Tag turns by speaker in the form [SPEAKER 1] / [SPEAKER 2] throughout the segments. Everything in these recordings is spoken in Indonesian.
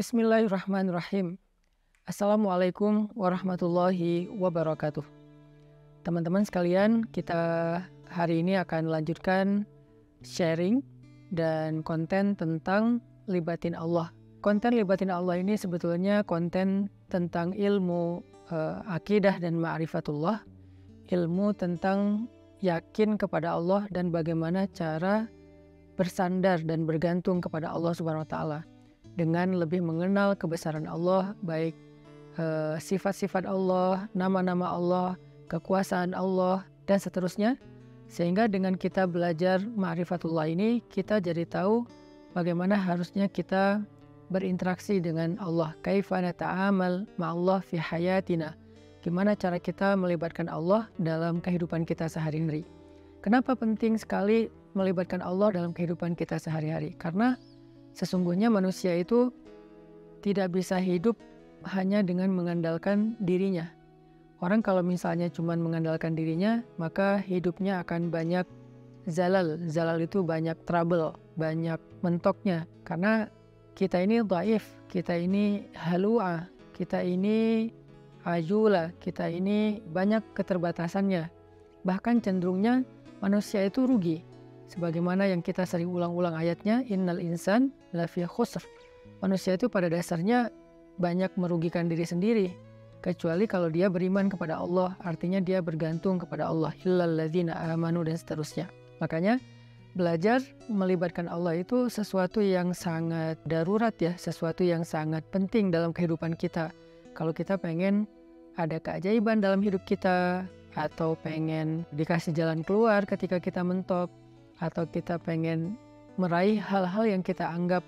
[SPEAKER 1] Bismillahirrahmanirrahim. Assalamualaikum warahmatullahi wabarakatuh. Teman-teman sekalian, kita hari ini akan lanjutkan sharing dan konten tentang libatin Allah. Konten libatin Allah ini sebetulnya konten tentang ilmu akidah dan ma'rifatullah, ilmu tentang yakin kepada Allah dan bagaimana cara bersandar dan bergantung kepada Allah Subhanahu wa taala dengan lebih mengenal kebesaran Allah, baik sifat-sifat Allah, nama-nama Allah, kekuasaan Allah, dan seterusnya. Sehingga dengan kita belajar ma'rifatullah ini, kita jadi tahu bagaimana harusnya kita berinteraksi dengan Allah. Kaifa nata'amal ma'allah fi hayatina. Gimana cara kita melibatkan Allah dalam kehidupan kita sehari-hari. Kenapa penting sekali melibatkan Allah dalam kehidupan kita sehari-hari? Karena sesungguhnya manusia itu tidak bisa hidup hanya dengan mengandalkan dirinya. Orang kalau misalnya cuma mengandalkan dirinya, maka hidupnya akan banyak zalal. Zalal itu banyak trouble, banyak mentoknya. Karena kita ini dhaif, kita ini halu'ah, kita ini ajula, kita ini banyak keterbatasannya. Bahkan cenderungnya manusia itu rugi. Sebagaimana yang kita sering ulang-ulang ayatnya, innal insan lafi khusr. Manusia itu pada dasarnya banyak merugikan diri sendiri, kecuali kalau dia beriman kepada Allah, artinya dia bergantung kepada Allah. Illal ladzina amanu dan seterusnya. Makanya belajar melibatkan Allah itu sesuatu yang sangat darurat ya, sesuatu yang sangat penting dalam kehidupan kita. Kalau kita pengen ada keajaiban dalam hidup kita, atau pengen dikasih jalan keluar ketika kita mentok, atau kita pengen meraih hal-hal yang kita anggap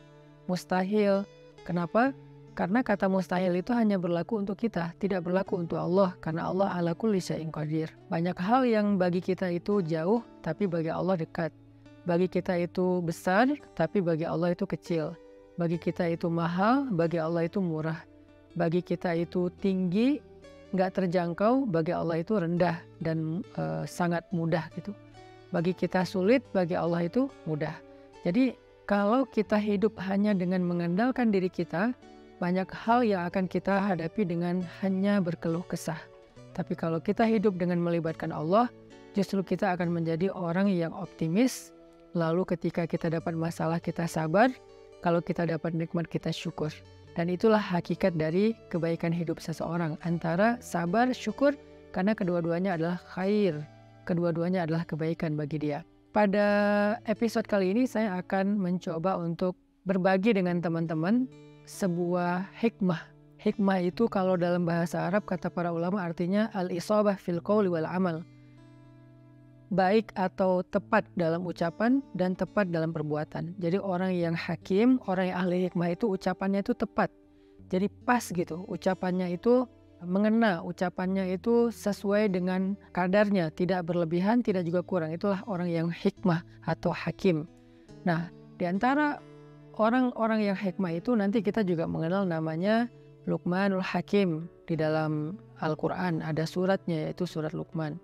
[SPEAKER 1] mustahil. Kenapa? Karena kata mustahil itu hanya berlaku untuk kita, tidak berlaku untuk Allah, karena Allah ala kulli syai'in qadir. Banyak hal yang bagi kita itu jauh, tapi bagi Allah dekat. Bagi kita itu besar, tapi bagi Allah itu kecil. Bagi kita itu mahal, bagi Allah itu murah. Bagi kita itu tinggi, nggak terjangkau, bagi Allah itu rendah dan sangat mudah gitu. Bagi kita sulit, bagi Allah itu mudah. Jadi kalau kita hidup hanya dengan mengandalkan diri kita, banyak hal yang akan kita hadapi dengan hanya berkeluh kesah. Tapi kalau kita hidup dengan melibatkan Allah, justru kita akan menjadi orang yang optimis. Lalu ketika kita dapat masalah, kita sabar. Kalau kita dapat nikmat, kita syukur. Dan itulah hakikat dari kebaikan hidup seseorang. Antara sabar, syukur, karena kedua-duanya adalah khair. Kedua-duanya adalah kebaikan bagi dia. Pada episode kali ini saya akan mencoba untuk berbagi dengan teman-teman sebuah hikmah. Hikmah itu kalau dalam bahasa Arab kata para ulama artinya al-isabah fil qawli wal amal. Baik atau tepat dalam ucapan dan tepat dalam perbuatan. Jadi orang yang hakim, orang yang ahli hikmah itu ucapannya itu tepat. Jadi pas gitu, ucapannya itu mengena, ucapannya itu sesuai dengan kadarnya, tidak berlebihan, tidak juga kurang. Itulah orang yang hikmah atau hakim. Nah, di antara orang-orang yang hikmah itu nanti kita juga mengenal namanya Luqmanul Hakim. Di dalam Al-Quran ada suratnya, yaitu surat Luqman.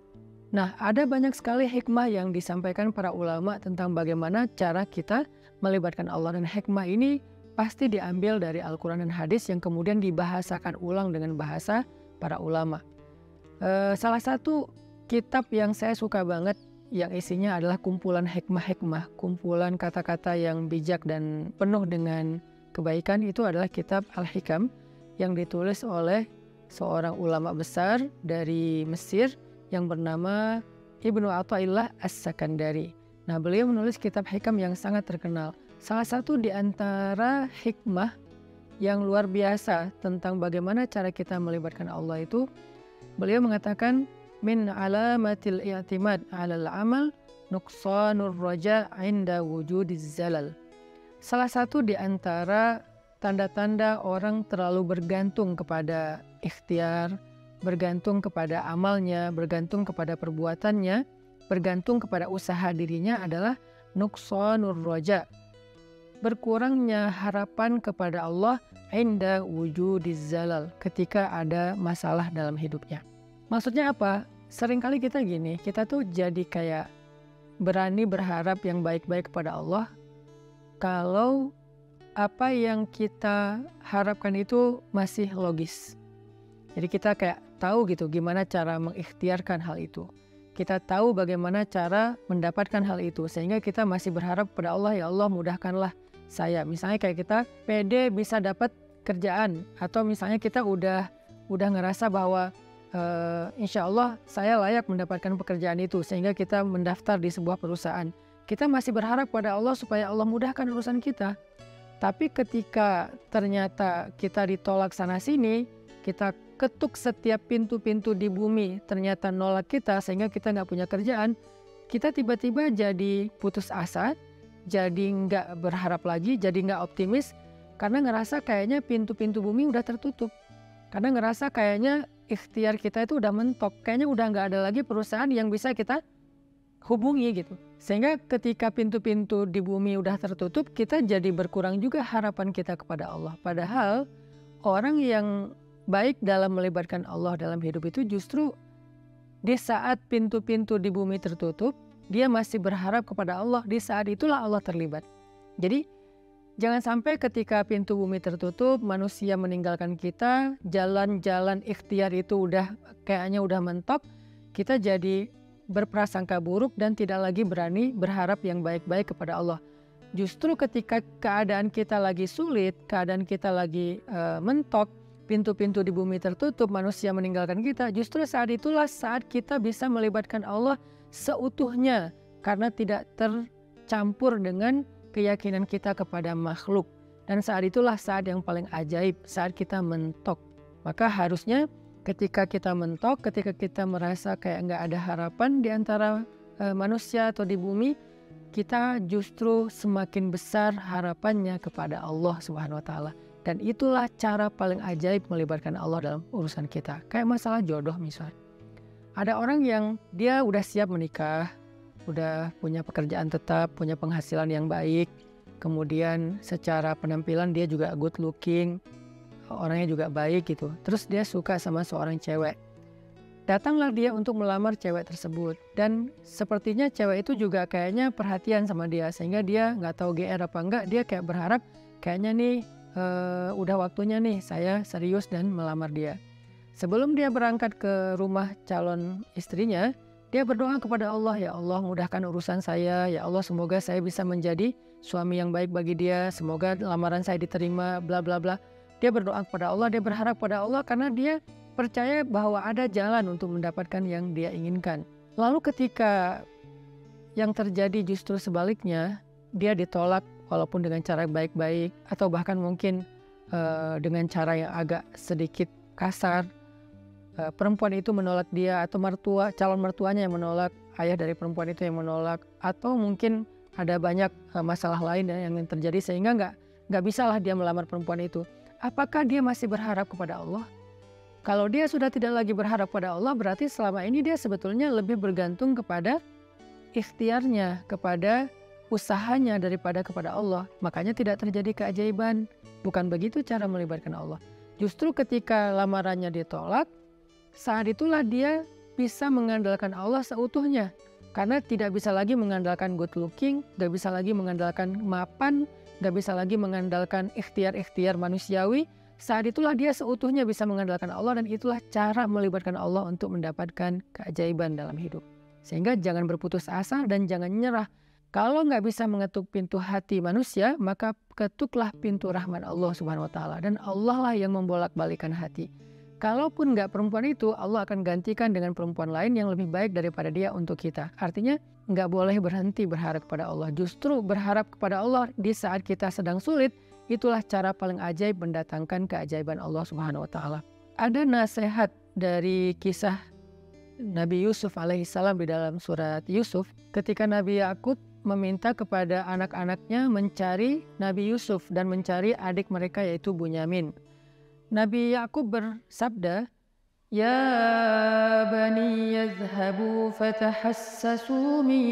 [SPEAKER 1] Nah, ada banyak sekali hikmah yang disampaikan para ulama tentang bagaimana cara kita melibatkan Allah. Dan hikmah ini pasti diambil dari Al-Quran dan hadis yang kemudian dibahasakan ulang dengan bahasa para ulama. Salah satu kitab yang saya suka banget yang isinya adalah kumpulan hikmah-hikmah, kumpulan kata-kata yang bijak dan penuh dengan kebaikan, itu adalah kitab Al-Hikam yang ditulis oleh seorang ulama besar dari Mesir yang bernama Ibnu Athaillah As-Sakandari. Nah, beliau menulis kitab hikam yang sangat terkenal. Salah satu di antara hikmah yang luar biasa tentang bagaimana cara kita melibatkan Allah itu, beliau mengatakan, min alamatil i'timad 'alal amal nuqsanur raja' 'inda wujudiz zalal. Salah satu di antara tanda-tanda orang terlalu bergantung kepada ikhtiar, bergantung kepada amalnya, bergantung kepada perbuatannya, bergantung kepada usaha dirinya adalah nuqsanur raja', berkurangnya harapan kepada Allah inda wujudiz zalal, ketika ada masalah dalam hidupnya. Maksudnya apa? Seringkali kita gini, kita tuh jadi kayak berani berharap yang baik-baik kepada Allah kalau apa yang kita harapkan itu masih logis. Jadi kita kayak tahu gitu gimana cara mengikhtiarkan hal itu. Kita tahu bagaimana cara mendapatkan hal itu. Sehingga kita masih berharap kepada Allah, ya Allah mudahkanlah saya. Misalnya kayak kita pede bisa dapat kerjaan. Atau misalnya kita udah ngerasa bahwa insya Allah saya layak mendapatkan pekerjaan itu. Sehingga kita mendaftar di sebuah perusahaan. Kita masih berharap kepada Allah supaya Allah mudahkan urusan kita. Tapi ketika ternyata kita ditolak sana-sini, kita ketuk setiap pintu-pintu di bumi, ternyata nolak kita sehingga kita nggak punya kerjaan, kita tiba-tiba jadi putus asa, jadi nggak berharap lagi, jadi nggak optimis, karena ngerasa kayaknya pintu-pintu bumi udah tertutup. Karena ngerasa kayaknya ikhtiar kita itu udah mentok, kayaknya udah nggak ada lagi perusahaan yang bisa kita hubungi gitu. Sehingga ketika pintu-pintu di bumi udah tertutup, kita jadi berkurang juga harapan kita kepada Allah. Padahal orang yang baik dalam melibatkan Allah dalam hidup itu justru di saat pintu-pintu di bumi tertutup, dia masih berharap kepada Allah. Di saat itulah Allah terlibat. Jadi jangan sampai ketika pintu bumi tertutup, manusia meninggalkan kita, jalan-jalan ikhtiar itu kayaknya udah mentok, kita jadi berprasangka buruk dan tidak lagi berani berharap yang baik-baik kepada Allah. Justru ketika keadaan kita lagi sulit, keadaan kita lagi mentok, pintu-pintu di bumi tertutup, manusia meninggalkan kita, justru saat itulah saat kita bisa melibatkan Allah seutuhnya karena tidak tercampur dengan keyakinan kita kepada makhluk. Dan saat itulah saat yang paling ajaib, saat kita mentok. Maka harusnya ketika kita mentok, ketika kita merasa kayak nggak ada harapan di antara manusia atau di bumi, kita justru semakin besar harapannya kepada Allah Subhanahu wa Ta'ala. Dan itulah cara paling ajaib melibatkan Allah dalam urusan kita. Kayak masalah jodoh misalnya. Ada orang yang dia udah siap menikah, udah punya pekerjaan tetap, punya penghasilan yang baik, kemudian secara penampilan dia juga good looking, orangnya juga baik gitu. Terus dia suka sama seorang cewek. Datanglah dia untuk melamar cewek tersebut. Dan sepertinya cewek itu juga kayaknya perhatian sama dia. Sehingga dia nggak tahu GR apa enggak, dia kayak berharap kayaknya nih udah waktunya nih saya serius dan melamar dia. Sebelum dia berangkat ke rumah calon istrinya, dia berdoa kepada Allah, ya Allah mudahkan urusan saya, ya Allah semoga saya bisa menjadi suami yang baik bagi dia, semoga lamaran saya diterima, bla bla bla. Dia berdoa kepada Allah, dia berharap kepada Allah karena dia percaya bahwa ada jalan untuk mendapatkan yang dia inginkan. Lalu ketika yang terjadi justru sebaliknya, dia ditolak walaupun dengan cara baik-baik atau bahkan mungkin dengan cara yang agak sedikit kasar. Perempuan itu menolak dia atau calon mertuanya yang menolak, ayah dari perempuan itu yang menolak, atau mungkin ada banyak masalah lain yang terjadi sehingga nggak bisalah dia melamar perempuan itu. Apakah dia masih berharap kepada Allah? Kalau dia sudah tidak lagi berharap pada Allah, berarti selama ini dia sebetulnya lebih bergantung kepada ikhtiarnya, kepada usahanya daripada kepada Allah. Makanya tidak terjadi keajaiban. Bukan begitu cara melibatkan Allah. Justru ketika lamarannya ditolak, saat itulah dia bisa mengandalkan Allah seutuhnya. Karena tidak bisa lagi mengandalkan good looking, gak bisa lagi mengandalkan mapan, gak bisa lagi mengandalkan ikhtiar-ikhtiar manusiawi. Saat itulah dia seutuhnya bisa mengandalkan Allah, dan itulah cara melibatkan Allah untuk mendapatkan keajaiban dalam hidup. Sehingga jangan berputus asa dan jangan nyerah. Kalau nggak bisa mengetuk pintu hati manusia, maka ketuklah pintu rahmat Allah Subhanahu wa Ta'ala. Dan Allah lah yang membolak-balikan hati. Kalaupun nggak perempuan itu, Allah akan gantikan dengan perempuan lain yang lebih baik daripada dia untuk kita. Artinya nggak boleh berhenti berharap kepada Allah. Justru berharap kepada Allah di saat kita sedang sulit, itulah cara paling ajaib mendatangkan keajaiban Allah Subhanahu wa Ta'ala. Ada nasihat dari kisah Nabi Yusuf alaihissalam di dalam surat Yusuf, ketika Nabi Yakub meminta kepada anak-anaknya mencari Nabi Yusuf dan mencari adik mereka yaitu Bunyamin. Nabi Yakub bersabda, "Ya bani yadhhabu fatahassasu min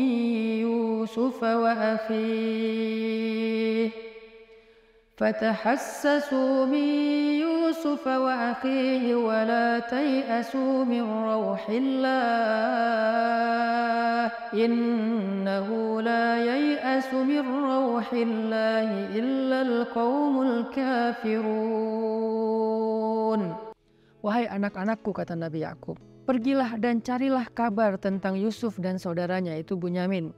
[SPEAKER 1] Yusuf wa akhihi فتحسسوا من يوسف وأخيه ولا تيأسوا من روح الله innahu la yai'asu min rauhillahi illal qaumul kafirun. Wahai anak-anakku, kata Nabi Yakub, pergilah dan carilah kabar tentang Yusuf dan saudaranya itu Bunyamin.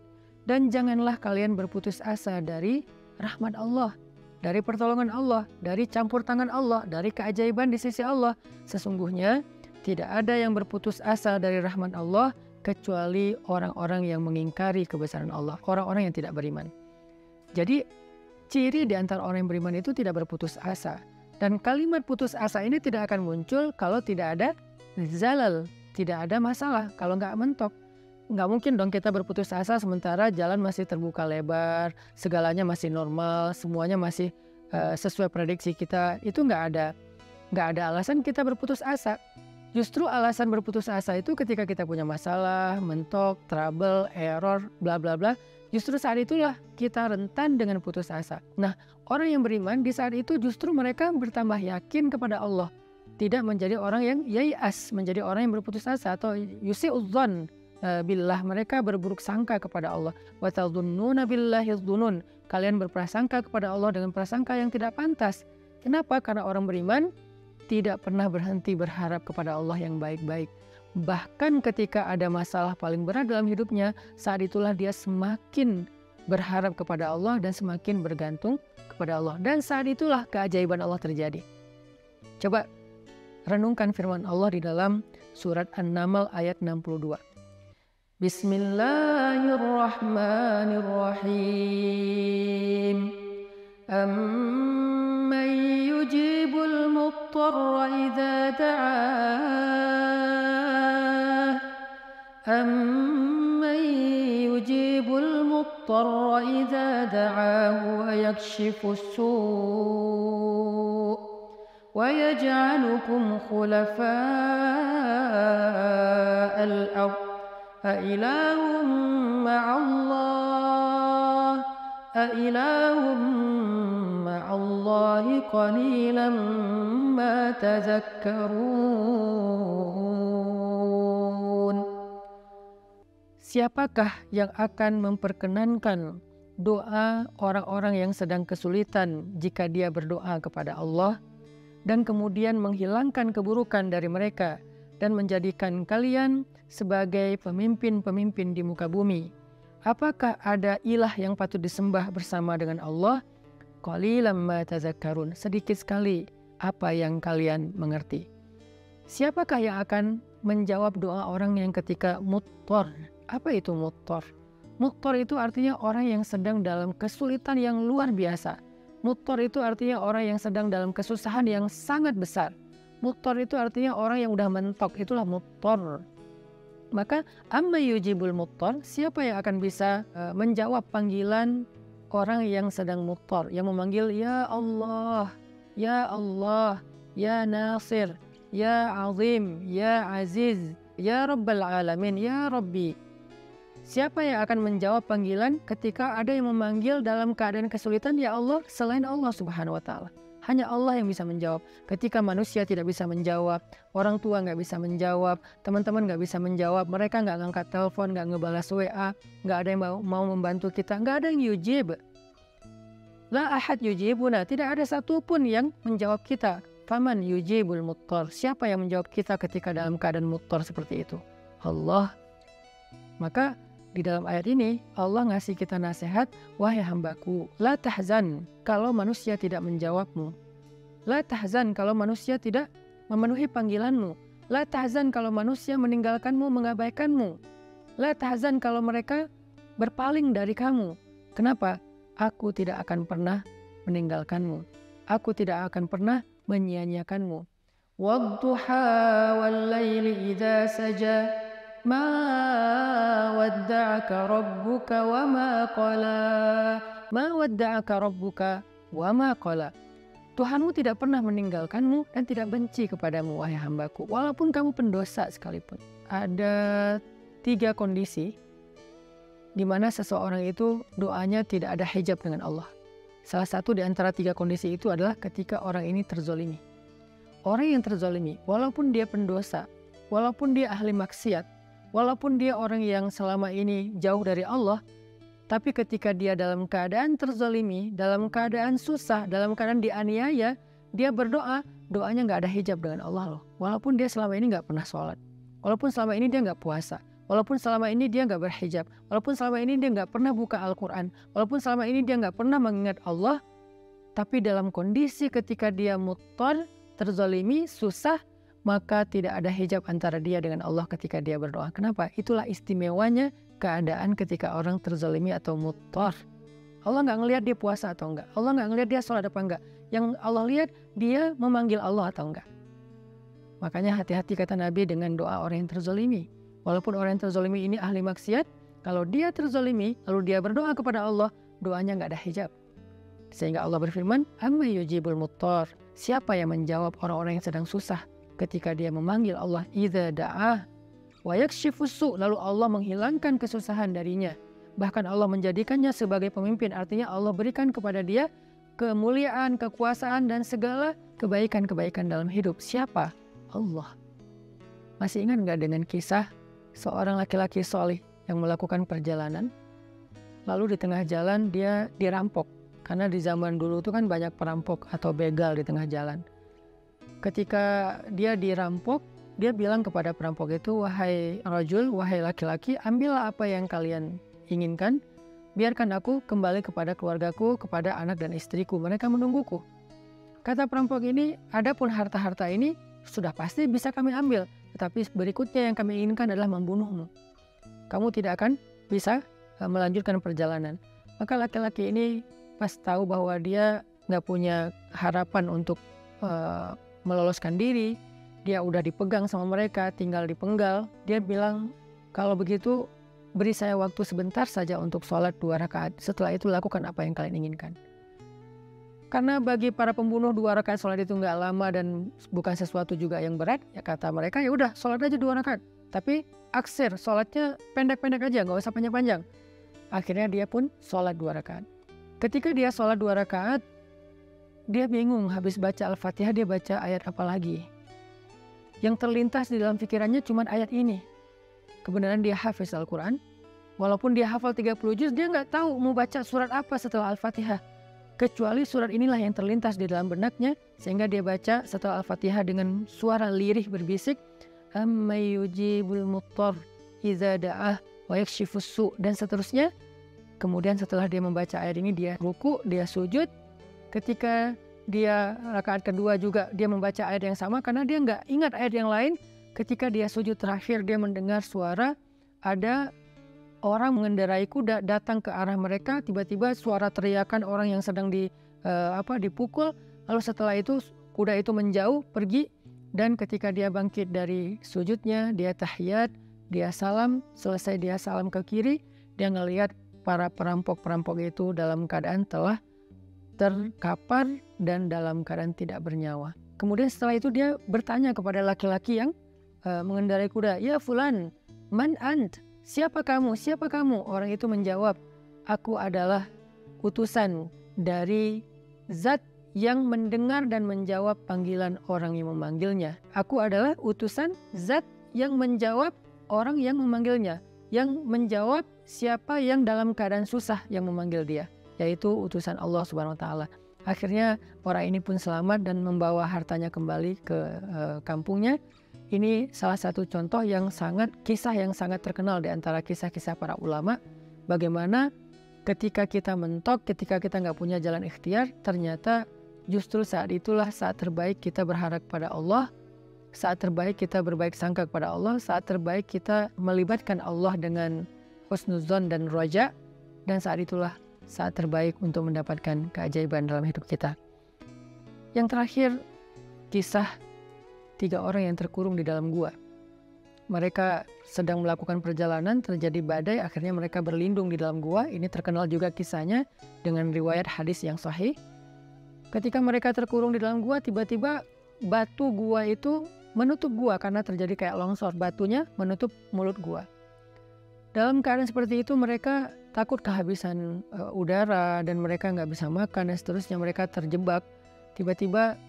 [SPEAKER 1] Dan janganlah kalian berputus asa dari rahmat Allah, dari pertolongan Allah, dari campur tangan Allah, dari keajaiban di sisi Allah. Sesungguhnya tidak ada yang berputus asa dari rahmat Allah kecuali orang-orang yang mengingkari kebesaran Allah, orang-orang yang tidak beriman. Jadi ciri di antara orang yang beriman itu tidak berputus asa. Dan kalimat putus asa ini tidak akan muncul kalau tidak ada zalal, tidak ada masalah, kalau nggak mentok. Nggak mungkin dong kita berputus asa sementara jalan masih terbuka lebar, segalanya masih normal, semuanya masih sesuai prediksi kita. Itu nggak ada alasan kita berputus asa. Justru alasan berputus asa itu ketika kita punya masalah, mentok, trouble, error, bla bla bla. Justru saat itulah kita rentan dengan putus asa. Nah, orang yang beriman di saat itu justru mereka bertambah yakin kepada Allah. Tidak menjadi orang yang yai'as, menjadi orang yang berputus asa atau yusi'udzan billah, mereka berburuk sangka kepada Allah. Wa tadhunnuna billahi dzunun. Kalian berprasangka kepada Allah dengan prasangka yang tidak pantas. Kenapa? Karena orang beriman tidak pernah berhenti berharap kepada Allah yang baik-baik. Bahkan ketika ada masalah paling berat dalam hidupnya, saat itulah dia semakin berharap kepada Allah dan semakin bergantung kepada Allah. Dan saat itulah keajaiban Allah terjadi. Coba renungkan firman Allah di dalam surat An-Naml ayat 62. Bismillahirrahmanirrahim. Amman yujibul muttarra idza da'ah. Amman yujibul muttarra idza da'ahu wa yakshifus su' wa yaj'alukum khulafa'al ardh. أإله مع الله قليلا ما تذكرون. Siapakah yang akan memperkenankan doa orang-orang yang sedang kesulitan jika dia berdoa kepada Allah dan kemudian menghilangkan keburukan dari mereka dan menjadikan kalian sebagai pemimpin-pemimpin di muka bumi? Apakah ada ilah yang patut disembah bersama dengan Allah? Qalilan ma tazakkarun. Sedikit sekali apa yang kalian mengerti. Siapakah yang akan menjawab doa orang yang ketika muttar? Apa itu muttar? Muttar itu artinya orang yang sedang dalam kesulitan yang luar biasa. Muttar itu artinya orang yang sedang dalam kesusahan yang sangat besar. Muttar itu artinya orang yang udah mentok, itulah muttar. Maka amma yujibul muttar, siapa yang akan bisa menjawab panggilan orang yang sedang muttar, yang memanggil ya Allah, ya Allah, ya Nasir, ya Azim, ya Aziz, ya Rabbal Alamin, ya Rabbi. Siapa yang akan menjawab panggilan ketika ada yang memanggil dalam keadaan kesulitan ya Allah selain Allah Subhanahu wa Ta'ala? Hanya Allah yang bisa menjawab. Ketika manusia tidak bisa menjawab, orang tua nggak bisa menjawab, teman-teman nggak bisa menjawab, mereka nggak ngangkat telepon, nggak ngebalas WA, nggak ada yang mau membantu kita, nggak ada yang yujib. La ahad yujibuna, tidak ada satupun yang menjawab kita. Faman yujibul muttar, siapa yang menjawab kita ketika dalam keadaan muttar seperti itu? Allah. Maka di dalam ayat ini Allah ngasih kita nasihat, wahai hambaku, la tahzan kalau manusia tidak menjawabmu. La tahzan kalau manusia tidak memenuhi panggilanmu. La tahzan kalau manusia meninggalkanmu, mengabaikanmu. La tahzan kalau mereka berpaling dari kamu. Kenapa? Aku tidak akan pernah meninggalkanmu. Aku tidak akan pernah menyia-nyiakanmu. Wadduha wal laili idza saja. Ma wadda'aka rabbuka wa ma qala. Ma wadda'aka rabbuka wa ma qala. Tuhanmu tidak pernah meninggalkanmu dan tidak benci kepadamu, wahai hambaku, walaupun kamu pendosa sekalipun. Ada 3 kondisi di mana seseorang itu doanya tidak ada hijab dengan Allah. Salah satu di antara 3 kondisi itu adalah ketika orang ini terzolimi. Orang yang terzolimi, walaupun dia pendosa, walaupun dia ahli maksiat, Walaupun dia orang yang selama ini jauh dari Allah, tapi ketika dia dalam keadaan terzalimi, dalam keadaan susah, dalam keadaan dianiaya, dia berdoa, doanya nggak ada hijab dengan Allah loh. Walaupun dia selama ini nggak pernah sholat, walaupun selama ini dia nggak puasa, walaupun selama ini dia nggak berhijab, walaupun selama ini dia nggak pernah buka Al-Quran, walaupun selama ini dia nggak pernah mengingat Allah, tapi dalam kondisi ketika dia muttar, terzalimi, susah, maka tidak ada hijab antara dia dengan Allah ketika dia berdoa. Kenapa? Itulah istimewanya keadaan ketika orang terzalimi atau muttar. Allah nggak ngelihat dia puasa atau enggak. Allah nggak ngelihat dia sholat apa enggak. Yang Allah lihat dia memanggil Allah atau enggak. Makanya hati-hati kata Nabi dengan doa orang yang terzalimi. Walaupun orang yang terzalimi ini ahli maksiat, kalau dia terzalimi lalu dia berdoa kepada Allah, doanya nggak ada hijab. Sehingga Allah berfirman, amma yujibul muttar. Siapa yang menjawab orang-orang yang sedang susah ketika dia memanggil Allah, idza da'ah wa yakshifus su', lalu Allah menghilangkan kesusahan darinya. Bahkan Allah menjadikannya sebagai pemimpin, artinya Allah berikan kepada dia kemuliaan, kekuasaan dan segala kebaikan-kebaikan dalam hidup. Siapa? Allah. Masih ingat nggak dengan kisah seorang laki-laki soleh yang melakukan perjalanan, lalu di tengah jalan dia dirampok, karena di zaman dulu itu kan banyak perampok atau begal di tengah jalan. Ketika dia dirampok, dia bilang kepada perampok itu, wahai rajul, wahai laki-laki, ambillah apa yang kalian inginkan, biarkan aku kembali kepada keluargaku, kepada anak dan istriku, mereka menungguku. Kata perampok ini, adapun harta-harta ini sudah pasti bisa kami ambil, tetapi berikutnya yang kami inginkan adalah membunuhmu. Kamu tidak akan bisa melanjutkan perjalanan. Maka laki-laki ini pas tahu bahwa dia nggak punya harapan untuk meloloskan diri, dia udah dipegang sama mereka, tinggal dipenggal, dia bilang, kalau begitu beri saya waktu sebentar saja untuk sholat 2 rakaat, setelah itu lakukan apa yang kalian inginkan. Karena bagi para pembunuh 2 rakaat sholat itu nggak lama dan bukan sesuatu juga yang berat, ya kata mereka, ya udah sholat aja 2 rakaat, tapi aksir, sholatnya pendek-pendek aja, nggak usah panjang-panjang. Akhirnya dia pun sholat 2 rakaat. Ketika dia sholat 2 rakaat, dia bingung, habis baca Al-Fatihah dia baca ayat apa lagi. Yang terlintas di dalam pikirannya cuma ayat ini. Kebenaran dia hafiz Al-Quran, walaupun dia hafal 30 juz, dia nggak tahu mau baca surat apa setelah Al-Fatihah. Kecuali surat inilah yang terlintas di dalam benaknya, sehingga dia baca setelah Al-Fatihah dengan suara lirih berbisik, amma yujibul muttar idza da'ah wa yakshifus su', dan seterusnya. Kemudian setelah dia membaca ayat ini, dia ruku, dia sujud. Ketika dia rakaat kedua juga dia membaca ayat yang sama, karena dia nggak ingat ayat yang lain. Ketika dia sujud terakhir, dia mendengar suara ada orang mengendarai kuda datang ke arah mereka. Tiba-tiba suara teriakan orang yang sedang dipukul. Lalu setelah itu kuda itu menjauh pergi, dan ketika dia bangkit dari sujudnya, dia tahiyat, dia salam. Selesai dia salam ke kiri, dia ngelihat para perampok-perampok itu dalam keadaan telah terkapar dan dalam keadaan tidak bernyawa. Kemudian setelah itu dia bertanya kepada laki-laki yang mengendarai kuda, ya fulan, man ant? Siapa kamu? Siapa kamu? Orang itu menjawab, aku adalah utusan dari Zat yang mendengar dan menjawab panggilan orang yang memanggilnya. Aku adalah utusan Zat yang menjawab orang yang memanggilnya, yang menjawab siapa yang dalam keadaan susah yang memanggil dia, yaitu utusan Allah Subhanahu wa taala. Akhirnya orang ini pun selamat dan membawa hartanya kembali ke kampungnya. Ini salah satu contoh kisah yang sangat terkenal di antara kisah-kisah para ulama. Bagaimana ketika kita mentok, ketika kita nggak punya jalan ikhtiar, ternyata justru saat itulah saat terbaik kita berharap pada Allah, saat terbaik kita berbaik sangka kepada Allah, saat terbaik kita melibatkan Allah dengan husnuzon dan roja, dan saat itulah saat terbaik untuk mendapatkan keajaiban dalam hidup kita. Yang terakhir, kisah 3 orang yang terkurung di dalam gua. Mereka sedang melakukan perjalanan, terjadi badai, akhirnya mereka berlindung di dalam gua. Ini terkenal juga kisahnya dengan riwayat hadis yang sahih. Ketika mereka terkurung di dalam gua, tiba-tiba batu gua itu menutup gua karena terjadi kayak longsor. Batunya menutup mulut gua. Dalam keadaan seperti itu mereka takut kehabisan udara dan mereka nggak bisa makan dan seterusnya. Mereka terjebak. Tiba-tiba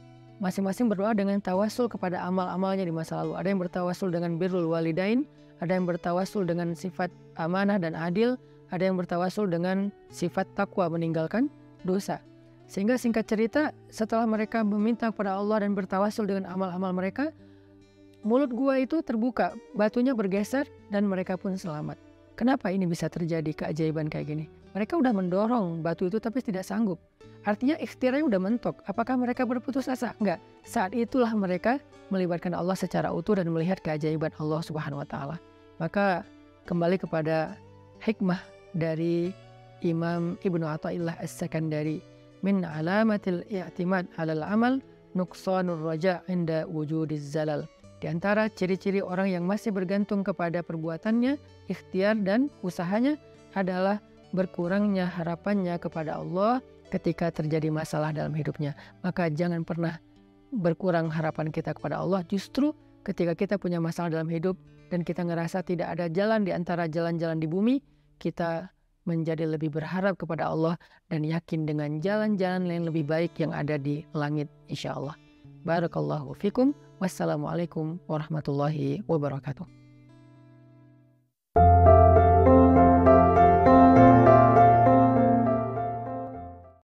[SPEAKER 1] masing-masing berdoa dengan tawasul kepada amal-amalnya di masa lalu. Ada yang bertawasul dengan birrul walidain, ada yang bertawasul dengan sifat amanah dan adil, ada yang bertawasul dengan sifat takwa meninggalkan dosa. Sehingga singkat cerita, setelah mereka meminta kepada Allah dan bertawasul dengan amal-amal mereka, mulut gua itu terbuka, batunya bergeser dan mereka pun selamat. Kenapa ini bisa terjadi keajaiban kayak gini? Mereka udah mendorong batu itu tapi tidak sanggup. Artinya ikhtiarnya udah mentok. Apakah mereka berputus asa? Enggak. Saat itulah mereka melibatkan Allah secara utuh dan melihat keajaiban Allah Subhanahu wa taala. Maka kembali kepada hikmah dari Imam Ibnu Athaillah As-Sakandari, min alamatil i'timad 'alal amal nuqsanur raja' inda wujudiz zalal. Di antara ciri-ciri orang yang masih bergantung kepada perbuatannya, ikhtiar dan usahanya adalah berkurangnya harapannya kepada Allah ketika terjadi masalah dalam hidupnya. Maka jangan pernah berkurang harapan kita kepada Allah. Justru ketika kita punya masalah dalam hidup dan kita ngerasa tidak ada jalan di antara jalan-jalan di bumi, kita menjadi lebih berharap kepada Allah dan yakin dengan jalan-jalan yang lebih baik yang ada di langit insya Allah. Barakallahu fikum. Wassalamualaikum warahmatullahi wabarakatuh.